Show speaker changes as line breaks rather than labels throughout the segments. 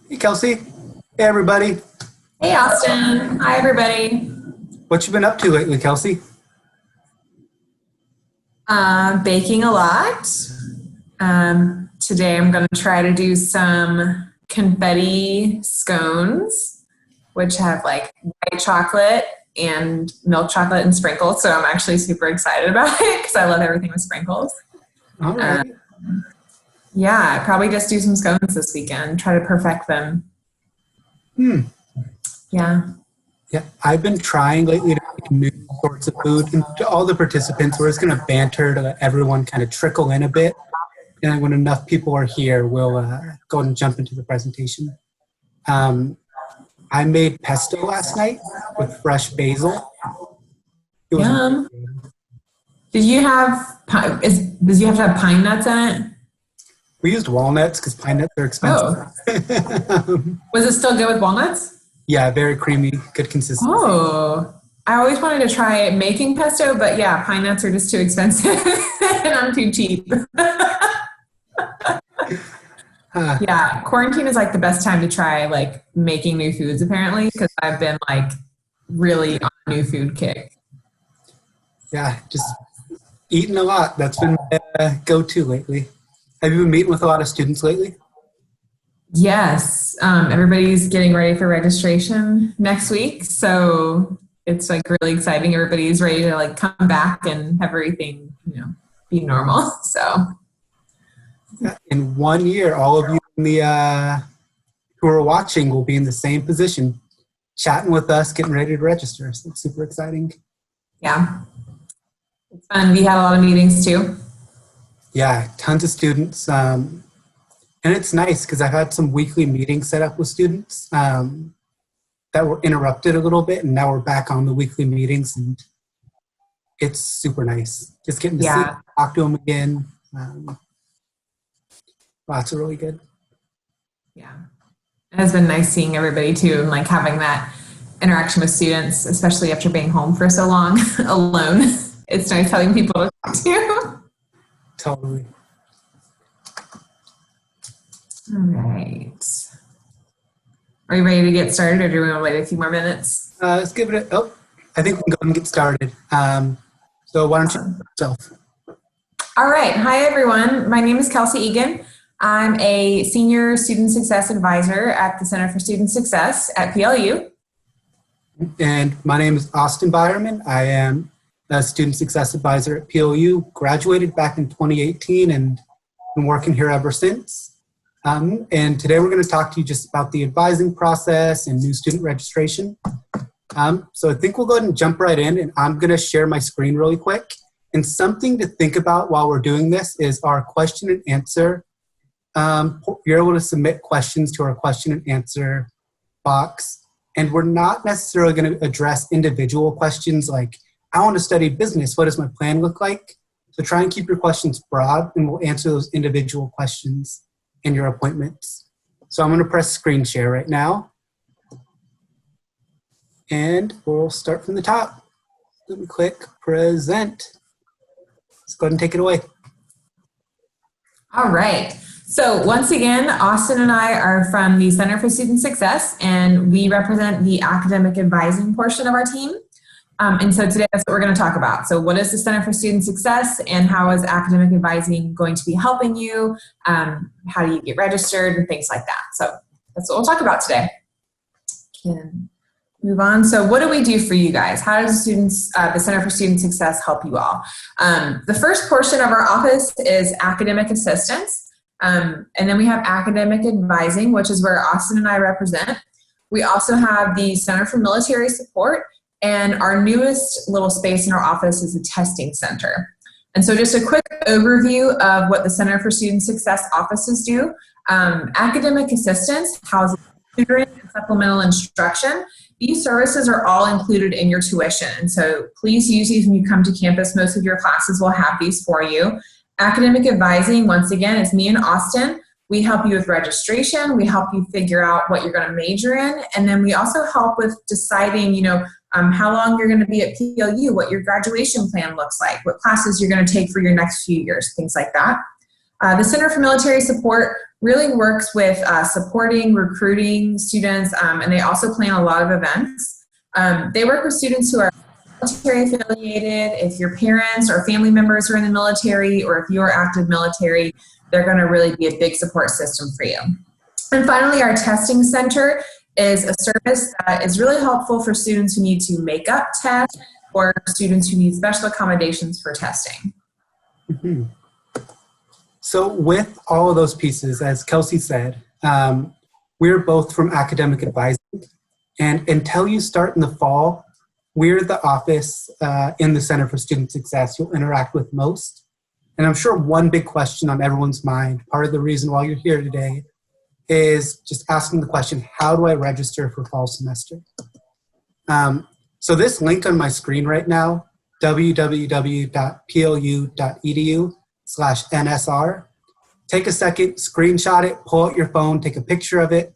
Hey, Kelsey. Hey, everybody.
Hey, Austin. Hi, everybody.
What you been up to lately, Kelsey?
Baking a lot. Today I'm going to try to do some confetti scones, which have like white chocolate and milk chocolate and sprinkles. So I'm actually super excited about it because I love everything with sprinkles.
All
Uh,
right.
yeah, probably just do some scones this weekend, try to perfect them.
Hmm.
Yeah.
Yeah, I've been trying lately to make new sorts of food. And to all the participants, we're just going to banter to let everyone kind of trickle in a bit. And when enough people are here, we'll go and jump into the presentation. Um, I made pesto last night with fresh basil. It was really
Yum.
good.
Did you have, does you have to have pine nuts in it?
We used walnuts because pine nuts are expensive.
Oh, was it still good with walnuts?
Yeah, very creamy, good consistency.
Oh, I always wanted to try making pesto, but yeah, pine nuts are just too expensive and I'm too cheap.
Uh,
Yeah, quarantine is like the best time to try like making new foods apparently because I've been like really on a new food kick.
yeah, just eating a lot. That's been my go-to lately. Have you been meeting with a lot of students lately?
Yes, everybody's getting ready for registration next week, so it's like really exciting. Everybody's ready to like come back and have everything, be normal. So
Yeah. In 1 year, all of you in the who are watching will be in the same position, chatting with us, getting ready to register. So it's super exciting.
yeah, it's fun. We had a lot of meetings too.
Yeah, tons of students. And it's nice because I've had some weekly meetings set up with students that were interrupted a little bit, and now we're back on the weekly meetings, and it's super nice. Just getting to see,
Yeah,
talk to them again. Lots of really good.
yeah. It has been nice seeing everybody too and like having that interaction with students, especially after being home for so long alone. It's nice having people to talk to.
Totally.
All right. Are you ready to get started or do we want to wait a few more minutes?
Let's give it a, oh, I think we can go and get started. So why don't you
Awesome.
yourself?
All right. Hi, everyone. My name is Kelsey Egan. I'm a senior student success advisor at the Center for Student Success at PLU.
And my name is Austin Byerman. I am a student success advisor at PLU, graduated back in 2018 and been working here ever since. And today we're going to talk to you just about the advising process and new student registration. So I think we'll go ahead and jump right in, and I'm going to share my screen really quick. And something to think about while we're doing this is our question and answer. You're able to submit questions to our question and answer box. And we're not necessarily going to address individual questions like, I want to study business. What does my plan look like? So try and keep your questions broad, and we'll answer those individual questions in your appointments. So I'm going to press screen share right now. And we'll start from the top. Let me click present. Let's go ahead and take it away.
All right. So once again, Austin and I are from the Center for Student Success, and we represent the academic advising portion of our team. And so today that's what we're going to talk about. So what is the Center for Student Success and how is academic advising going to be helping you? How do you get registered and things like that? So that's what we'll talk about today. Can move on. So what do we do for you guys? How does the Center for Student Success help you all? The first portion of our office is academic assistance. And then we have academic advising, which is where Austin and I represent. We also have the Center for Military Support, and our newest little space in our office is a testing center. And so just a quick overview of what the Center for Student Success offices do. Academic assistance houses tutoring and supplemental instruction. These services are all included in your tuition. And so please use these when you come to campus. Most of your classes will have these for you. Academic advising, once again, is me and Austin. We help you with registration. We help you figure out what you're going to major in. And then we also help with deciding, how long you're going to be at PLU, what your graduation plan looks like, what classes you're going to take for your next few years, things like that. The Center for Military Support, really works with supporting, recruiting students, and they also plan a lot of events. They work with students who are military affiliated. If your parents or family members are in the military, or if you're active military, they're going to really be a big support system for you. And finally, our testing center is a service that is really helpful for students who need to make up tests or students who need special accommodations for testing.
Mm-hmm. So with all of those pieces, as Kelsey said, we're both from academic advising, and until you start in the fall, we're the office in the Center for Student Success you'll interact with most. And I'm sure one big question on everyone's mind, part of the reason why you're here today, is just asking the question, how do I register for fall semester? So this link on my screen right now, www.plu.edu/NSR, take a second, screenshot it, pull out your phone, take a picture of it.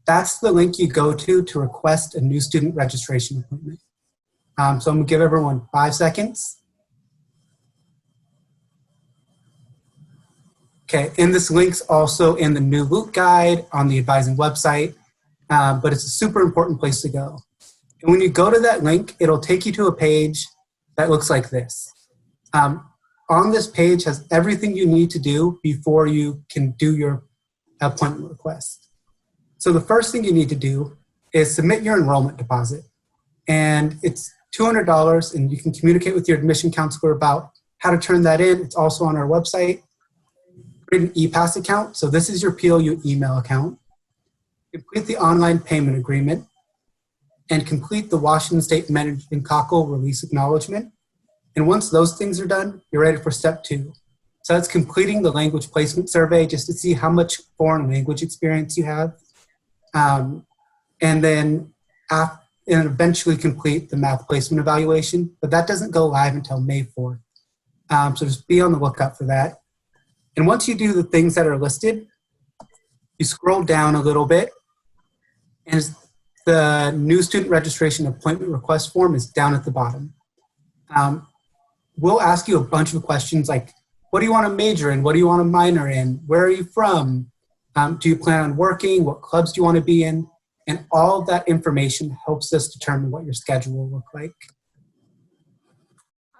That's the link you go to request a new student registration appointment. So I'm gonna give everyone 5 seconds. Okay, and this link's also in the new Loop guide on the advising website, but it's a super important place to go. And when you go to that link, it'll take you to a page that looks like this. On this page has everything you need to do before you can do your appointment request. So the first thing you need to do is submit your enrollment deposit. And it's $200, and you can communicate with your admission counselor about how to turn that in. It's also on our website. Create an ePass account. So this is your PLU email account. Complete the online payment agreement and complete the Washington State Meningococcal release acknowledgement. And once those things are done, you're ready for step 2. So that's completing the language placement survey just to see how much foreign language experience you have. And then eventually complete the math placement evaluation, but that doesn't go live until May 4th. So just be on the lookout for that. And once you do the things that are listed, you scroll down a little bit, and the new student registration appointment request form is down at the bottom. We'll ask you a bunch of questions like, what do you want to major in? What do you want to minor in? Where are you from? Do you plan on working? What clubs do you want to be in? And all of that information helps us determine what your schedule will look like.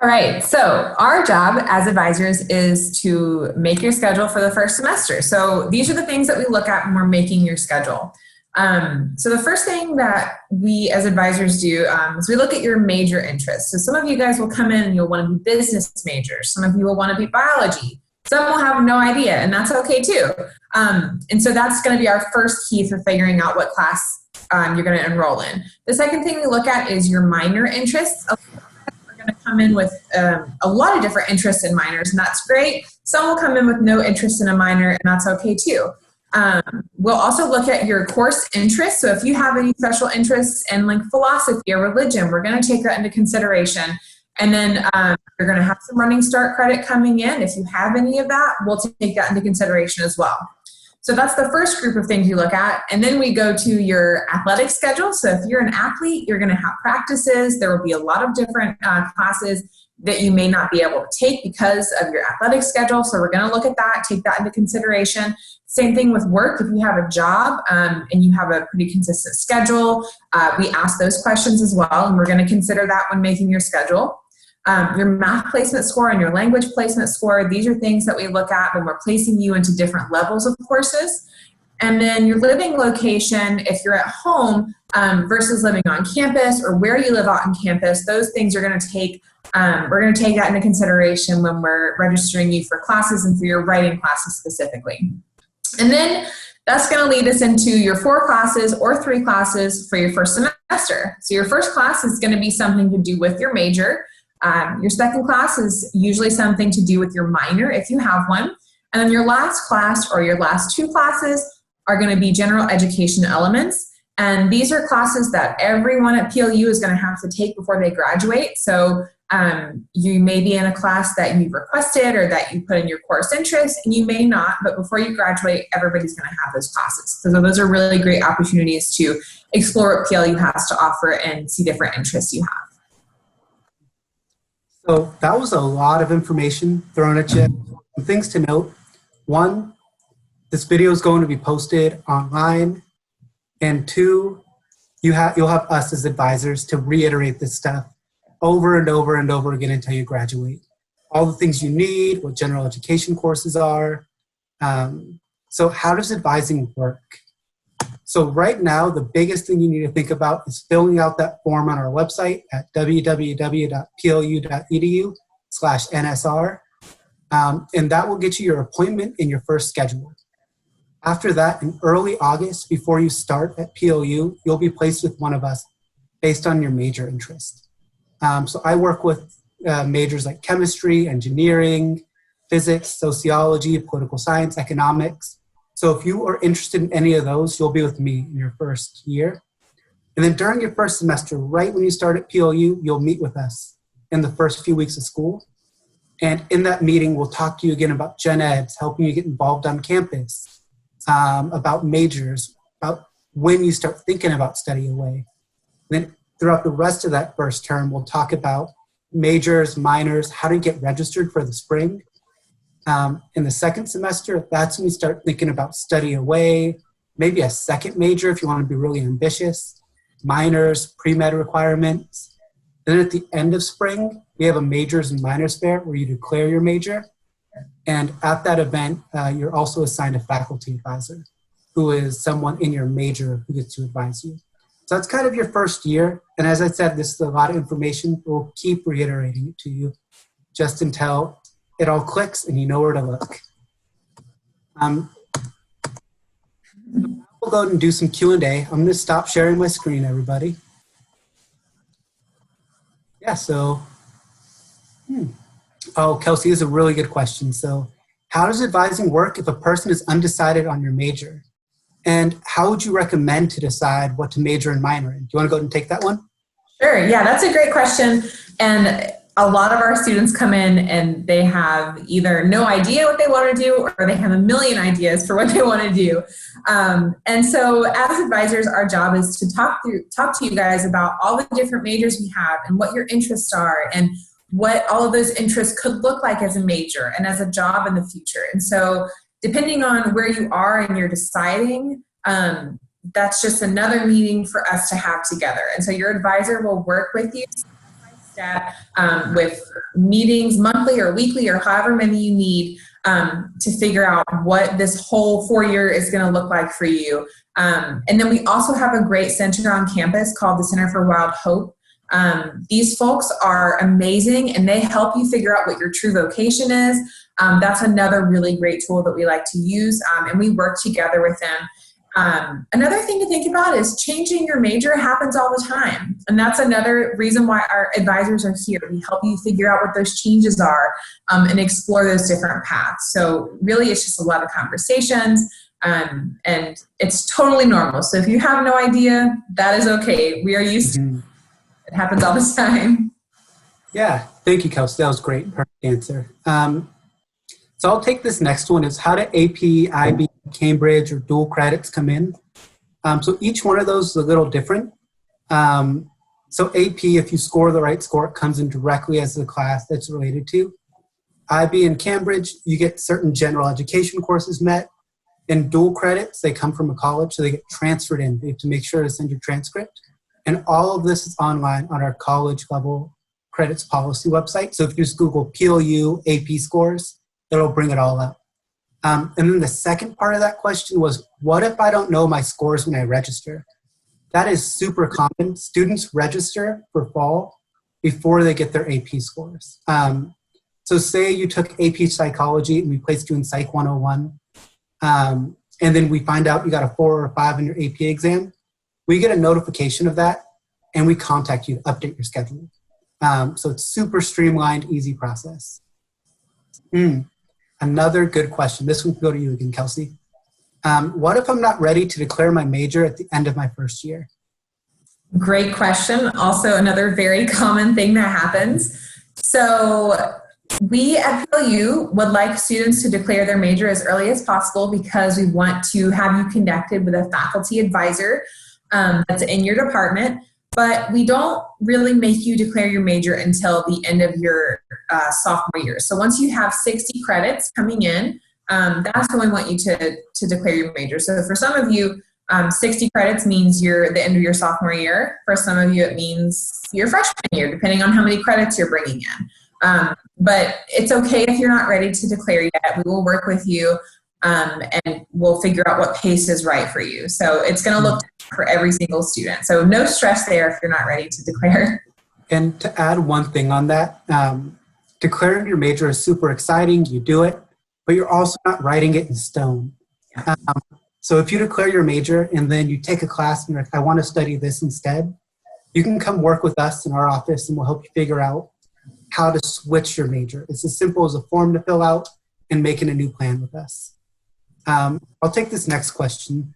All right, so our job as advisors is to make your schedule for the first semester. So these are the things that we look at when we're making your schedule. So the first thing that we as advisors do is we look at your major interests. So some of you guys will come in and you'll want to be business majors. Some of you will want to be biology. Some will have no idea, and that's okay too. And so that's going to be our first key for figuring out what class you're going to enroll in. The second thing we look at is your minor interests. We're going to come in with a lot of different interests in minors, and that's great. Some will come in with no interest in a minor, and that's okay too. We'll also look at your course interests. So if you have any special interests in like philosophy or religion, we're going to take that into consideration. And then you're going to have some running start credit coming in. If you have any of that, we'll take that into consideration as well. So that's the first group of things you look at. And then we go to your athletic schedule. So if you're an athlete, you're going to have practices. There will be a lot of different classes that you may not be able to take because of your athletic schedule. So we're going to look at that, take that into consideration. Same thing with work. If you have a job and you have a pretty consistent schedule, we ask those questions as well. And we're going to consider that when making your schedule. Your math placement score and your language placement score, these are things that we look at when we're placing you into different levels of courses. And then your living location, if you're at home versus living on campus, or where you live out on campus, those things are going to take, we're going to take that into consideration when we're registering you for classes and for your writing classes specifically. And then that's going to lead us into your 4 classes or 3 classes for your first semester. So your first class is going to be something to do with your major. Your second class is usually something to do with your minor if you have one. And then your last class or your last 2 classes are going to be general education elements. And these are classes that everyone at PLU is going to have to take before they graduate. So you may be in a class that you've requested or that you put in your course interest, and you may not, but before you graduate, everybody's going to have those classes. So those are really great opportunities to explore what PLU has to offer and see different interests you have.
So that was a lot of information thrown at you. Some things to note. One, This video is going to be posted online. And two, you'll have us as advisors to reiterate this stuff over and over and over again until you graduate. All the things you need, what general education courses are. So how does advising work? So right now, the biggest thing you need to think about is filling out that form on our website at www.plu.edu/NSR. And that will get you your appointment and your first schedule. After that, in early August, before you start at PLU, you'll be placed with one of us based on your major interest. So I work with majors like chemistry, engineering, physics, sociology, political science, economics. So if you are interested in any of those, you'll be with me in your first year. And then during your first semester, right when you start at PLU, you'll meet with us in the first few weeks of school. And in that meeting, we'll talk to you again about gen eds, helping you get involved on campus, about majors, about when you start thinking about study away. Then throughout the rest of that first term, we'll talk about majors, minors, how to get registered for the spring. In the second semester, that's when we start thinking about study away, maybe a second major if you want to be really ambitious, minors, pre-med requirements. Then at the end of spring, we have a majors and minors fair where you declare your major. And at that event, you're also assigned a faculty advisor who is someone in your major who gets to advise you. So that's kind of your first year. And as I said, this is a lot of information. We'll keep reiterating it to you just until it all clicks and you know where to look. We'll go ahead and do some Q&A. I'm going to stop sharing my screen, everybody. Yeah, so, oh, Kelsey, this is a really good question. So how does advising work if a person is undecided on your major? And how would you recommend to decide what to major and minor in? Do you want to go ahead and take that one?
Sure. Yeah, that's a great question. And a lot of our students come in and they have either no idea what they want to do or they have a million ideas for what they want to do. And so as advisors, our job is to talk to you guys about all the different majors we have and what your interests are and what all of those interests could look like as a major and as a job in the future. And so depending on where you are and you're deciding, that's just another meeting for us to have together. And so your advisor will work with you with meetings monthly or weekly or however many you need to figure out what this whole 4-year is going to look like for you. And then we also have a great center on campus called the Center for Wild Hope. These folks are amazing and they help you figure out what your true vocation is. That's another really great tool that we like to use, and we work together with them. Another thing to think about is changing your major happens all the time. And that's another reason why our advisors are here. We help you figure out what those changes are and explore those different paths. So really it's just a lot of conversations and it's totally normal. So if you have no idea, that is okay. We are used to it. It happens all the time.
Yeah, thank you, Kelsey. That was great. Perfect answer. So I'll take this next one. Is how do AP, IB, Cambridge, or dual credits come in? So each one of those is a little different. So AP, if you score the right score, it comes in directly as the class that's related to. IB and Cambridge, you get certain general education courses met. And dual credits, they come from a college, so they get transferred in. You have to make sure to send your transcript. And all of this is online on our college level credits policy website. So if you just Google PLU AP scores, it'll bring it all up. And then the second part of that question was, what if I don't know my scores when I register? That is super common. Students register for fall before they get their AP scores. So say you took AP Psychology and we placed you in Psych 101, and then we find out you got a 4 or a 5 in your AP exam. We get a notification of that, and we contact you to update your schedule. So it's super streamlined, easy process. Another good question. This one can go to you again, Kelsey. What if I'm not ready to declare my major at the end of my first year?
Great question. Also another very common thing that happens. So we at PLU would like students to declare their major as early as possible because we want to have you connected with a faculty advisor that's in your department. But we don't really make you declare your major until the end of your sophomore year. So once you have 60 credits coming in, that's when we want you to declare your major. So for some of you, 60 credits means you're at the end of your sophomore year. For some of you, it means your freshman year, depending on how many credits you're bringing in. But it's okay if you're not ready to declare yet. We will work with you, and we'll figure out what pace is right for you. So it's going to look different for every single student. So no stress there if you're not ready to declare.
And to add one thing on that, declaring your major is super exciting. You do it, but you're also not writing it in stone. So if you declare your major and then you take a class and you're like, I want to study this instead, you can come work with us in our office and we'll help you figure out how to switch your major. It's as simple as a form to fill out and making a new plan with us. I'll take this next question.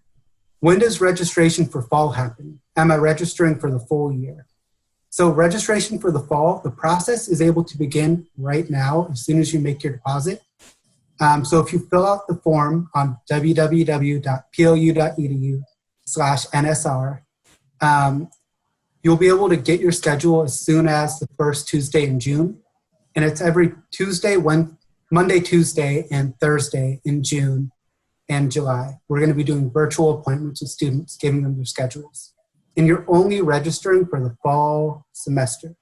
When does registration for fall happen? Am I registering for the full year? So registration for the fall, the process is able to begin right now as soon as you make your deposit. So if you fill out the form on www.plu.edu/NSR, you'll be able to get your schedule as soon as the first Tuesday in June. And it's every Monday, Tuesday, and Thursday in June and July. We're going to be doing virtual appointments with students, giving them their schedules. And you're only registering for the fall semester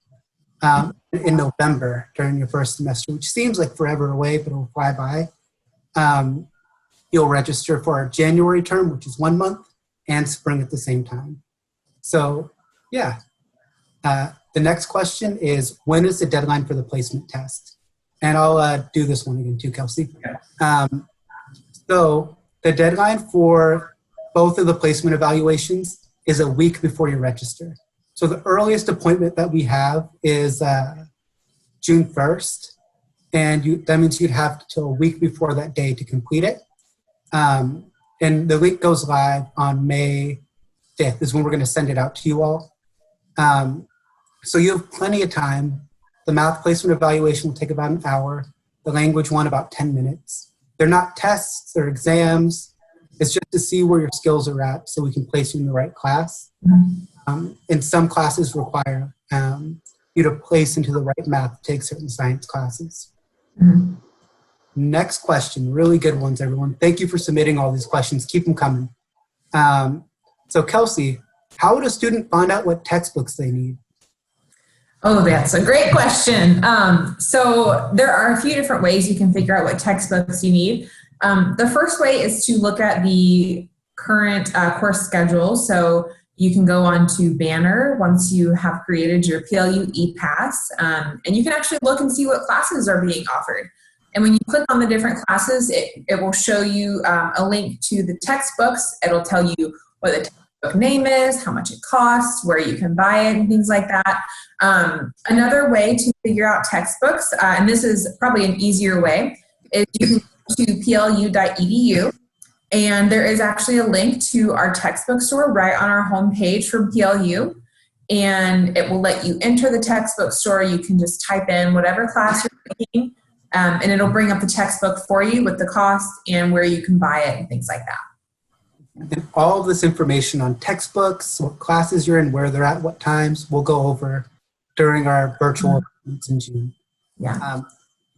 in November during your first semester, which seems like forever away, but it'll fly by. You'll register for our January term, which is 1 month, and spring at the same time. So, yeah. The next question is, when is the deadline for the placement test? And I'll do this one again too, Kelsey. So the deadline for both of the placement evaluations is a week before you register. So the earliest appointment that we have is June 1st, and that means you'd have till a week before that day to complete it. And the link goes live on May 5th is when we're going to send it out to you all. So you have plenty of time. The math placement evaluation will take about an hour. The language one about 10 minutes. They're not tests, they're exams. It's just to see where your skills are at so we can place you in the right class. And some classes require you to place into the right math, take certain science classes. Next question, really good ones, everyone. Thank you for submitting all these questions. Keep them coming. So Kelsey, how would a student find out what textbooks they need?
Oh, that's a great question. So there are a few different ways you can figure out what textbooks you need. The first way is to look at the current course schedule. So you can go on to Banner once you have created your PLU ePass, and you can actually look and see what classes are being offered. And when you click on the different classes, it will show you a link to the textbooks. It'll tell you what the textbook name is, how much it costs, where you can buy it, and things like that. Another way to figure out textbooks, and this is probably an easier way, is you can go to plu.edu, and there is actually a link to our textbook store right on our homepage from PLU, and it will let you enter the textbook store. You can just type in whatever class you're taking, and it'll bring up the textbook for you with the cost and where you can buy it and things like that.
And all of this information on textbooks, what classes you're in, where they're at, what times, we'll go over during our virtual events in June.
Yeah.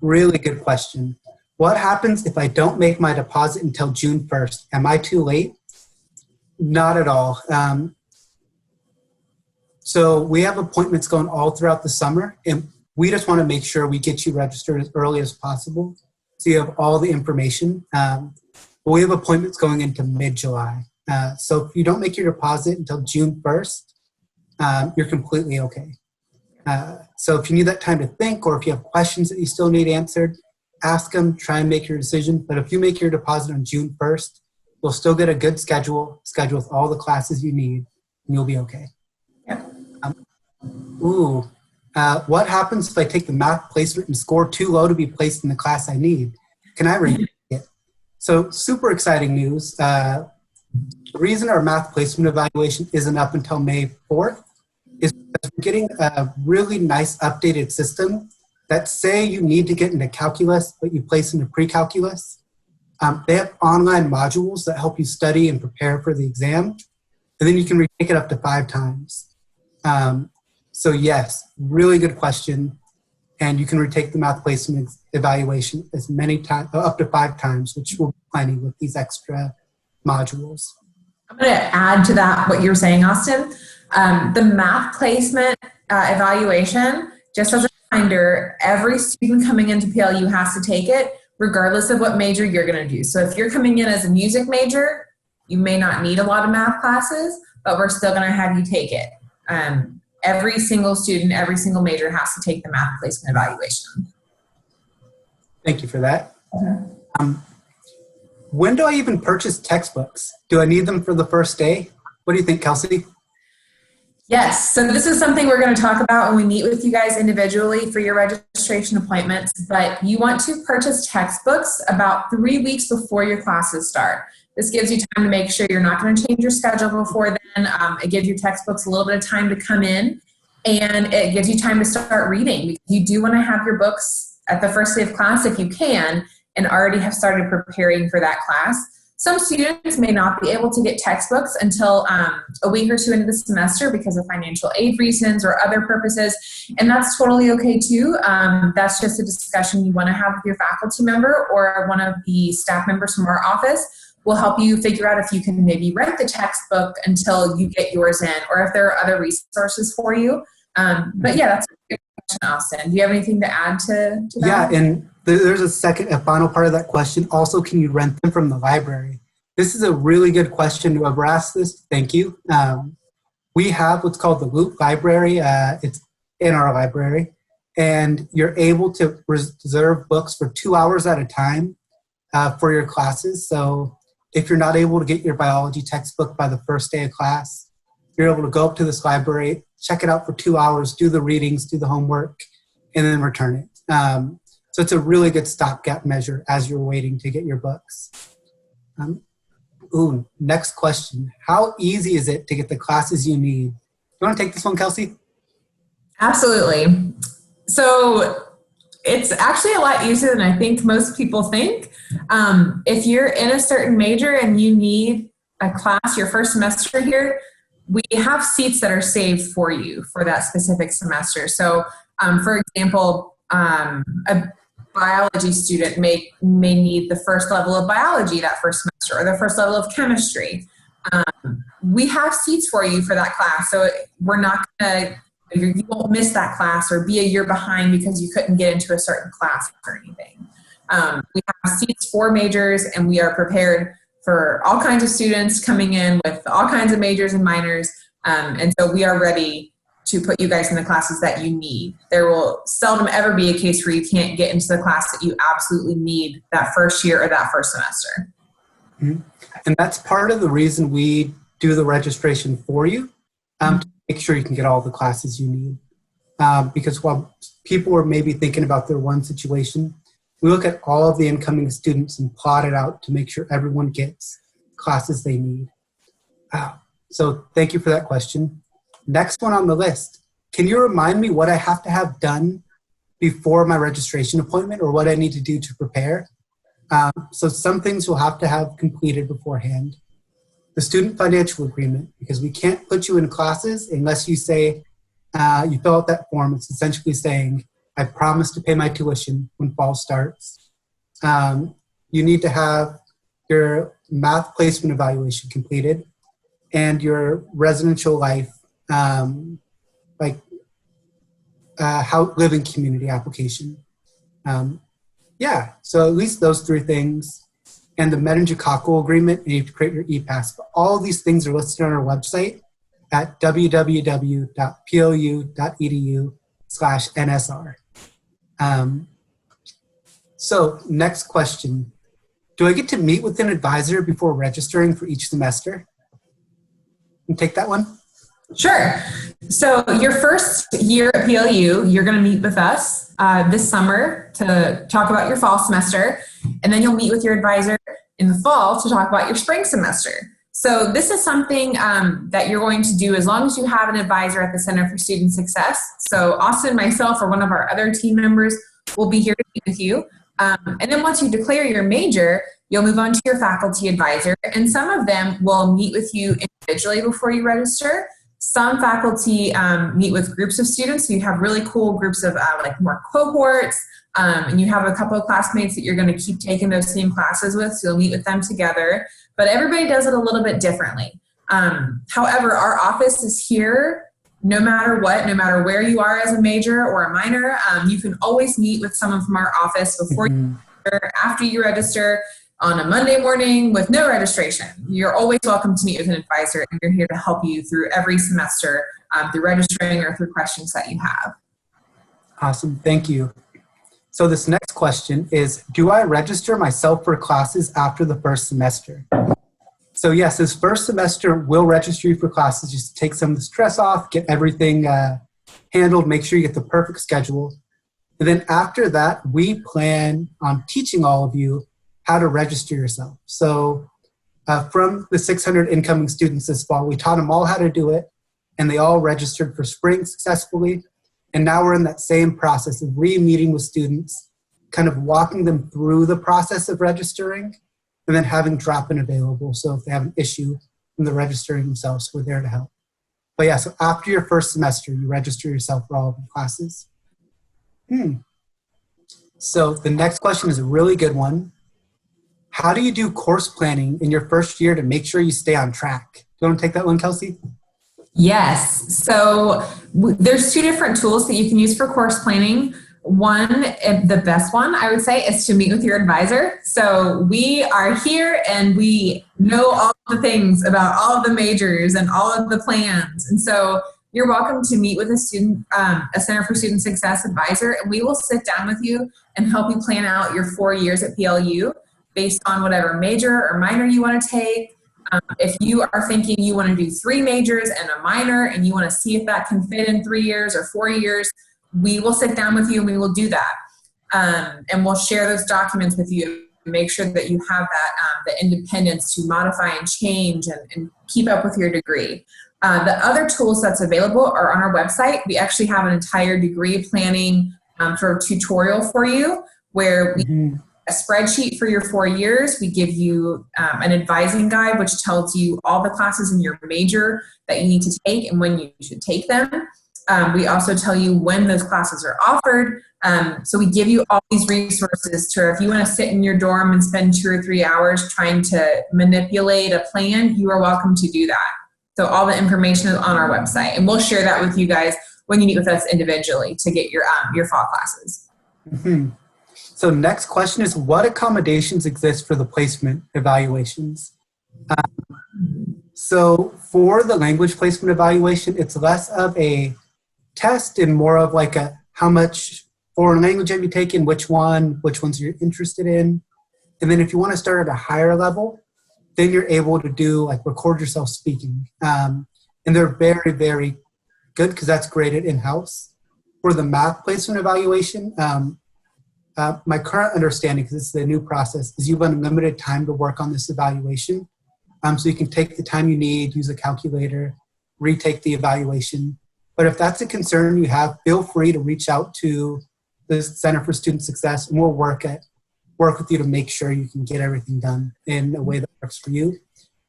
Really good question. What happens if I don't make my deposit until June 1st? Am I too late? Not at all. So we have appointments going all throughout the summer, and we just want to make sure we get you registered as early as possible so you have all the information. But we have appointments going into mid-July. So if you don't make your deposit until June 1st, you're completely okay. So if you need that time to think, or if you have questions that you still need answered, ask them, try and make your decision. But if you make your deposit on June 1st, you'll still get a good schedule with all the classes you need, and you'll be okay.
Yeah.
What happens if I take the math placement and score too low to be placed in the class I need? Can I retake it? So super exciting news. The reason our math placement evaluation isn't up until May 4th is because we're getting a really nice updated system that say you need to get into calculus, but you place into pre-calculus. They have online modules that help you study and prepare for the exam, and then you can retake it up to 5 times. So yes, really good question. and you can retake the math placement evaluation as many times, up to 5 times, which will be plenty with these extra modules.
I'm going to add to that what you're saying, Austin. The math placement evaluation, just as a reminder, every student coming into PLU has to take it, regardless of what major you're going to do. So if you're coming in as a music major, you may not need a lot of math classes, but we're still going to have you take it. Every single student, every single major has to take the math placement evaluation.
Thank you for that. When do I even purchase textbooks? Do I need them for the first day? What do you think, Kelsey?
Yes, so this is something we're going to talk about when we meet with you guys individually for your registration appointments, but you want to purchase textbooks about 3 weeks before your classes start. This gives you time to make sure you're not going to change your schedule before then. It gives your textbooks a little bit of time to come in, and it gives you time to start reading, because you do want to have your books at the first day of class if you can, and already have started preparing for that class. Some students may not be able to get textbooks until a week or two into the semester because of financial aid reasons or other purposes, and that's totally okay too. That's just a discussion you want to have with your faculty member or one of the staff members from our office. We'll help you figure out if you can maybe rent the textbook until you get yours in, or if there are other resources for you. But yeah, that's a good question, Austin. Do you have anything to add to that?
Yeah, and there's a final part of that question. Also, can you rent them from the library? This is a really good question. Whoever asked this, thank you. We have what's called the Loop Library. It's in our library, and you're able to reserve books for 2 hours at a time for your classes. So if you're not able to get your biology textbook by the first day of class, you're able to go up to this library, check it out for 2 hours, do the readings, do the homework, and then return it. So it's a really good stopgap measure as you're waiting to get your books. Next question. How easy is it to get the classes you need? You want to take this one, Kelsey?
Absolutely. So it's actually a lot easier than I think most people think. If you're in a certain major and you need a class your first semester here, we have seats that are saved for you for that specific semester. So for example, a biology student may need the first level of biology that first semester, or the first level of chemistry. We have seats for you for that class, so we're not gonna, you won't miss that class or be a year behind because you couldn't get into a certain class or anything. We have seats for majors, and we are prepared for all kinds of students coming in with all kinds of majors and minors, and so we are ready to put you guys in the classes that you need. There will seldom ever be a case where you can't get into the class that you absolutely need that first year or that first semester.
Mm-hmm. And that's part of the reason we do the registration for you, to make sure you can get all the classes you need. Because while people are maybe thinking about their one situation, we look at all of the incoming students and plot it out to make sure everyone gets classes they need. So thank you for that question. Next one on the list. Can you remind me what I have to have done before my registration appointment, or what I need to do to prepare? So some things you'll have to have completed beforehand. The student financial agreement, because we can't put you in classes unless you say, you fill out that form. It's essentially saying, I promise to pay my tuition when fall starts. You need to have your math placement evaluation completed and your residential life, living community application. So at least those 3 things. And the meningococcal agreement, and you have to create your ePass. But all of these things are listed on our website at www.plu.edu/NSR. So next question. Do I get to meet with an advisor before registering for each semester? Can you take that one?
Sure. So your first year at PLU, you're going to meet with us this summer to talk about your fall semester, and then you'll meet with your advisor in the fall to talk about your spring semester. So this is something that you're going to do as long as you have an advisor at the Center for Student Success. So Austin, myself, or one of our other team members will be here to meet with you. And then once you declare your major, you'll move on to your faculty advisor, and some of them will meet with you individually before you register. Some faculty meet with groups of students. So you have really cool groups of like more cohorts, and you have a couple of classmates that you're going to keep taking those same classes with. So you'll meet with them together. But everybody does it a little bit differently. However, our office is here no matter what, no matter where you are as a major or a minor. You can always meet with someone from our office before you register, after you register, on a Monday morning with no registration. You're always welcome to meet with an advisor, and we're here to help you through every semester through registering or through questions that you have.
Awesome, thank you. So this next question is, do I register myself for classes after the first semester? So yes, this first semester will register you for classes just to take some of the stress off, get everything handled, make sure you get the perfect schedule. And then after that, we plan on teaching all of you how to register yourself. So from the 600 incoming students this fall, we taught them all how to do it, and they all registered for spring successfully. And now we're in that same process of re-meeting with students, kind of walking them through the process of registering, and then having drop-in available. So if they have an issue in the registering themselves, we're there to help. But yeah, so after your first semester, you register yourself for all of the classes. So the next question is a really good one. How do you do course planning in your first year to make sure you stay on track? Do you want to take that one, Kelsey?
Yes. So there's two different tools that you can use for course planning. One, the best one, I would say, is to meet with your advisor. So we are here and we know all the things about all of the majors and all of the plans. And so you're welcome to meet with a Center for Student Success advisor, and we will sit down with you and help you plan out your 4 years at PLU based on whatever major or minor you want to take. If you are thinking you want to do 3 majors and a minor and you want to see if that can fit in 3 years or 4 years, we will sit down with you and we will do that. And we'll share those documents with you and make sure that you have that the independence to modify and change and keep up with your degree. The other tools that's available are on our website. We actually have an entire degree planning sort of tutorial for you where we a spreadsheet for your 4 years. We give you an advising guide, which tells you all the classes in your major that you need to take and when you should take them. We also tell you when those classes are offered. So we give you all these resources to, if you want to sit in your dorm and spend 2 or 3 hours trying to manipulate a plan, you are welcome to do that. So all the information is on our website, and we'll share that with you guys when you meet with us individually to get your fall classes.
So next question is, what accommodations exist for the placement evaluations? So for the language placement evaluation, it's less of a test and more of like a how much foreign language have you taken, which ones you're interested in. And then if you want to start at a higher level, then you're able to do like record yourself speaking. And they're very, very good because that's graded in-house. For the math placement evaluation, my current understanding, because it's the new process, is you have unlimited time to work on this evaluation. So you can take the time you need, use a calculator, retake the evaluation. But if that's a concern you have, feel free to reach out to the Center for Student Success, and we'll work with you to make sure you can get everything done in a way that works for you.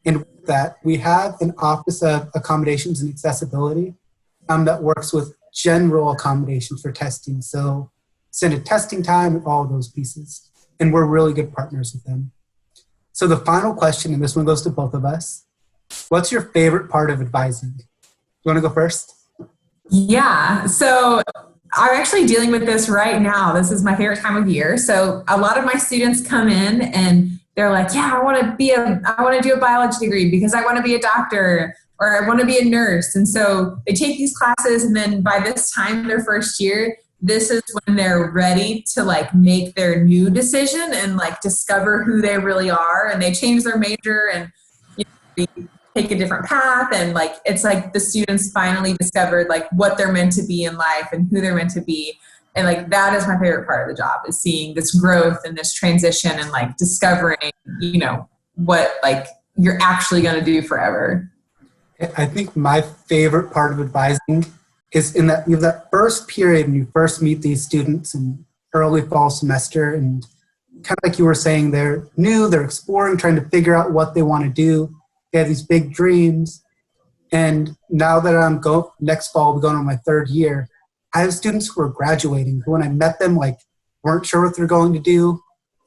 And with that, we have an Office of Accommodations and Accessibility that works with general accommodations for testing. So extended testing time and all of those pieces. And we're really good partners with them. So the final question, and this one goes to both of us, what's your favorite part of advising? You want to go first?
Yeah, so I'm actually dealing with this right now. This is my favorite time of year. So a lot of my students come in and they're like, yeah, I want to do a biology degree because I want to be a doctor or I want to be a nurse. And so they take these classes, and then by this time, their first year, this is when they're ready to like make their new decision and like discover who they really are, and they change their major and they take a different path, and like it's like the students finally discovered like what they're meant to be in life and who they're meant to be. And like that is my favorite part of the job, is seeing this growth and this transition and like discovering, what like you're actually going to do forever.
I think my favorite part of advising is in that you have that first period and you first meet these students in early fall semester, and kind of like you were saying, they're new, they're exploring, trying to figure out what they want to do. They have these big dreams. And now that next fall, I'll be going on my third year, I have students who are graduating who, when I met them, like, weren't sure what they're going to do,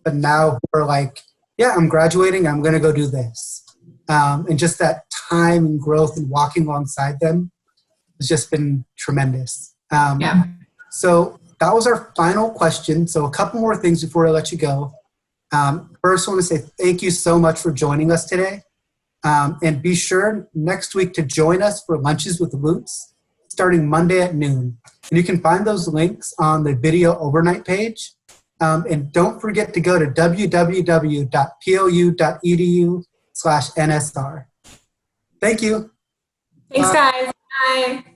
but now who are like, yeah, I'm graduating, I'm going to go do this. And just that time and growth and walking alongside them has just been tremendous.
Yeah.
So that was our final question. So a couple more things before I let you go. First, I want to say thank you so much for joining us today. And be sure next week to join us for Lunches with Roots, starting Monday at noon. And you can find those links on the video overnight page. And don't forget to go to www.pou.edu/NSR. Thank you.
Thanks, guys. Bye.